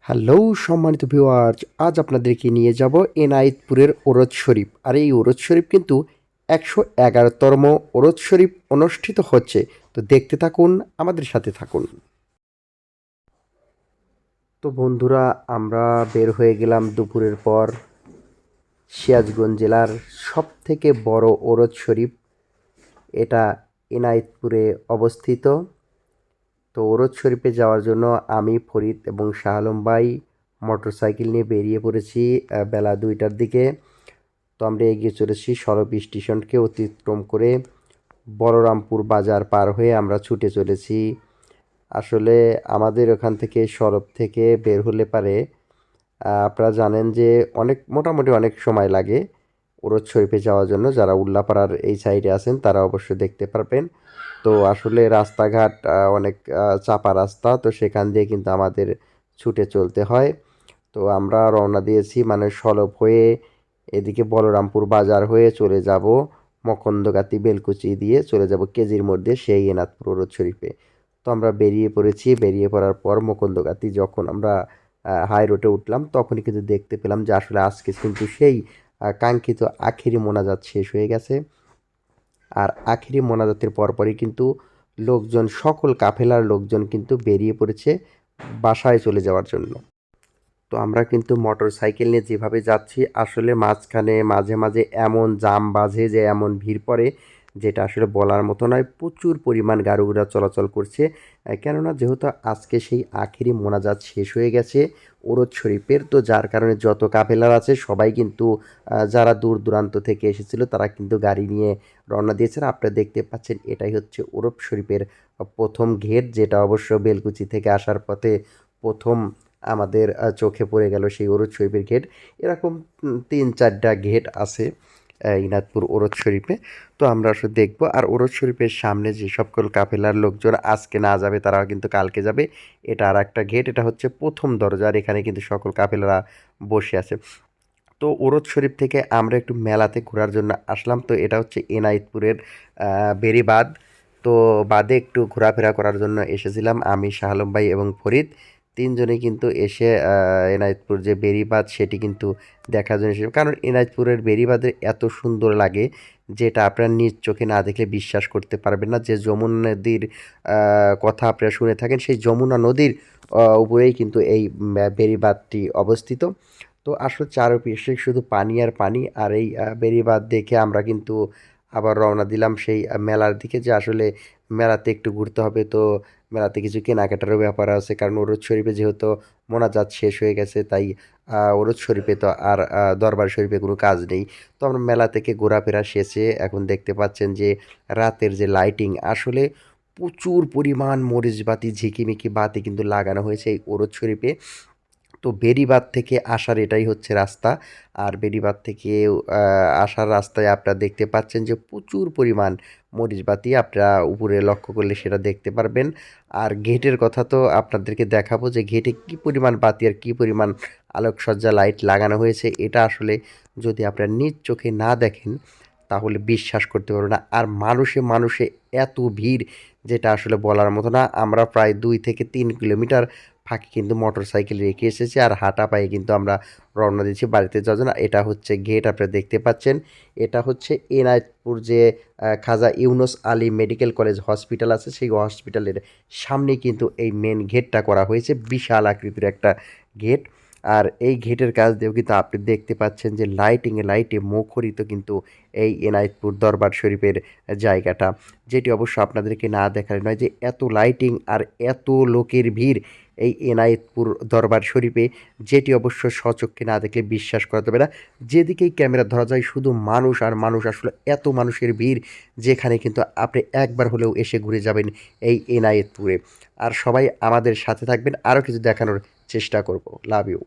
Hello সম্মানিত viewers, আজ আপনাদেরকে নিয়ে যাব এনায়েতপুরের ওরদ শরীফ। আর এই ওরদ শরীফ কিন্তু 111তম ওরদ শরীফ অনুষ্ঠিত হচ্ছে। তো দেখতে থাকুন, আমাদের সাথে থাকুন। তো বন্ধুরা, আমরা বের হয়ে গেলাম দুপুরের পর সিরাজগঞ্জ জেলার সবথেকে বড় ওরদ শরীফ, এটা এনায়েতপুরে অবস্থিত। তো ওরদ শরীফে যাওয়ার জন্য আমি, ফরিদ এবং শাহ আলম ভাই মোটরসাইকেল নিয়ে বেরিয়ে পড়েছি বেলা 2টার দিকে। তো আমরা এগিয়ে চলেছি সড়ক স্টেশনকে অতিক্রম করে বলরামপুর বাজার পার হয়ে আমরা ছুটে চলেছি। আসলে আমাদের ওখান থেকে সড়ক থেকে বের হলে পারে আপনারা জানেন যে মোটামুটি অনেক সময় লাগে ওরদ শরীফে যাওয়ার জন্য। যারা উল্লাপাড়ার এই সাইডে আছেন তারা অবশ্যই দেখতে পারবেন। তো আসলে রাস্তাঘাট অনেক চাপা রাস্তা, তো সেখান দিয়ে কিন্তু আমাদের ছুটে চলতে হয়। তো আমরা রওনা দিয়েছি মানে সলপ হয়ে এদিকে বলরামপুর বাজার হয়ে চলে যাব মকন্দগাতি বেলকুচি দিয়ে চলে যাব কেজির মধ্যে সেই এনাথপুর ওরদ শরীফে। তো আমরা বেরিয়ে পড়েছি। বেরিয়ে পড়ার পর মকন্দগাতি যখন আমরা হাই রোডে উঠলাম তখনই কিন্তু দেখতে পেলাম যে আসলে আজকে কিন্তু সেই কাঙ্ক্ষিত আখেরি মোনাজাত শেষ হয়ে গেছে। আর আখেরি মোনাজাতের পরপরই কিন্তু লোকজন, সকল কাফেলার লোকজন কিন্তু বেরিয়ে পড়েছে বাসায় চলে যাওয়ার জন্য। তো আমরা কিন্তু মোটর সাইকেল নিয়ে যেভাবে যাচ্ছি আসলে মাঝখানে মাঝে মাঝে এমন জাম বাজে যে এমন ভিড় পড়ে যেটা আসলে বলার মতো নয়। প্রচুর পরিমাণ গাড়িঘোড়া চলাচল করছে, কেননা যেহেতু আজকে সেই আখেরি মোনাজাত শেষ হয়ে গেছে ওরদ শরীফের। তো যার কারণে যত কাফেলার আছে সবাই কিন্তু যারা দূর দূরান্ত থেকে এসেছিল তারা কিন্তু গাড়ি নিয়ে রওনা দিয়েছেন। আপনারা দেখতে পাচ্ছেন এটাই হচ্ছে ওরদ শরীফের প্রথম গেট, যেটা অবশ্য বেলকুচি থেকে আসার পথে প্রথম আমাদের চোখে পড়ে গেল সেই ওরদ শরীফের গেট। এরকম 3-4টা গেট আছে ইনাতপুর ওরদ শরীফে। তো আমরা আসলে দেখব। আর ওরদ শরীফের সামনে যে সকল কাফেলার লোকজন আজকে না যাবে তারাও কিন্তু কালকে যাবে। এটা আর একটা গেট, এটা হচ্ছে প্রথম দরজা। আর এখানে কিন্তু সকল কাফেলারা বসে আছে। তো ওরদ শরীফ থেকে আমরা একটু মেলাতে ঘোরার জন্য আসলাম। তো এটা হচ্ছে এনায়েতপুরের বেড়িবাঁধ। তো বাদে একটু ঘোরাফেরা করার জন্য এসেছিলাম আমি, শাহ আলম ভাই এবং ফরিদ। তিনজনে কিন্তু এসে এনায়েতপুর যে বেড়িবাঁধ সেটি কিন্তু দেখার জন্য এসেছিলাম। কারণ এনায়েতপুরের বেড়িবাঁধে এত সুন্দর লাগে যেটা আপনারা নিজ চোখে না দেখলে বিশ্বাস করতে পারবেন না। যে যমুনা নদীর কথা আপনারা শুনে থাকেন, সেই যমুনা নদীর উপরেই কিন্তু এই বেড়িবাঁধটি অবস্থিত। তো আসলে চারপাশে শুধু পানি আর পানি। আর এই বেড়িবাঁধ দেখে আমরা কিন্তু আবার রওনা দিলাম সেই মেলার দিকে, যে আসলে মেলাতে একটু ঘুরতে হবে। তো মেলাতে কিছু কেনাকাটারও ব্যাপার আছে, কারণ ওরদ শরীফে যেহেতু মোনাজাত শেষ হয়ে গেছে তাই ওরদ শরীফে তো আর দরবার শরীফে কোনো কাজ নেই। তো আমরা মেলা থেকে ঘোরাফেরা শেষে এখন দেখতে পাচ্ছেন যে রাতের যে লাইটিং, আসলে প্রচুর পরিমাণ মরিচবাতি ঝিকিমিকি বাতি কিন্তু লাগানো হয়েছে এই ওরদ শরীফে। তো বেড়িবাঁধ থেকে আসার এটাই হচ্ছে রাস্তা। আর বেড়িবাঁধ থেকে আসার রাস্তায় আপনারা দেখতে পাচ্ছেন যে প্রচুর পরিমাণ মরিচবাতি, আপনারা উপরে লক্ষ্য করলে সেটা দেখতে পারবেন। আর গেটের কথা তো আপনাদেরকে দেখাবো যে গেটে কী পরিমাণ বাতি আর কী পরিমাণ আলোকসজ্জা লাইট লাগানো হয়েছে, এটা আসলে যদি আপনারা নিজ চোখে না দেখেন তাহলে বিশ্বাস করতে পারবেন না। আর মানুষে মানুষে এত ভিড় যেটা আসলে বলার মতো না। আমরা প্রায় 2 থেকে 3 কিলোমিটার ফাঁকে কিন্তু মোটর সাইকেল রেখে এসেছি, আর হাঁটা পায়ে কিন্তু আমরা রওনা দিচ্ছি বাড়িতে যাওয়ার জন্য। এটা হচ্ছে গেট, আপনারা দেখতে পাচ্ছেন। এটা হচ্ছে এনায়েতপুর যে Khwaja Yunus Ali medical college hospital আছে, সেই হসপিটালের সামনে কিন্তু এই মেন গেটটা করা হয়েছে, বিশাল আকৃতির একটা গেট। আর এই গেটের কাছ দিয়েও কিন্তু আপনি দেখতে পাচ্ছেন যে লাইটে মুখরিত কিন্তু এই এনায়েতপুর দরবার শরীফের জায়গাটা, যেটি অবশ্য আপনাদেরকে না দেখালে নয় যে এত লাইটিং আর এত লোকের ভিড় এই এনায়েতপুর দরবার শরীফে, যেটি অবশ্য স্বচক্ষে না দেখলে বিশ্বাস করা যাবে না। যেদিকেই ক্যামেরা ধরা যায় শুধু মানুষ আর মানুষ, আসলে এত মানুষের ভিড় যেখানে কিন্তু আপনি একবার হলেও এসে ঘুরে যাবেন এই এনায়েতপুরে। আর সবাই আমাদের সাথে থাকবেন, আরও কিছু দেখানোর চেষ্টা করব। Love you.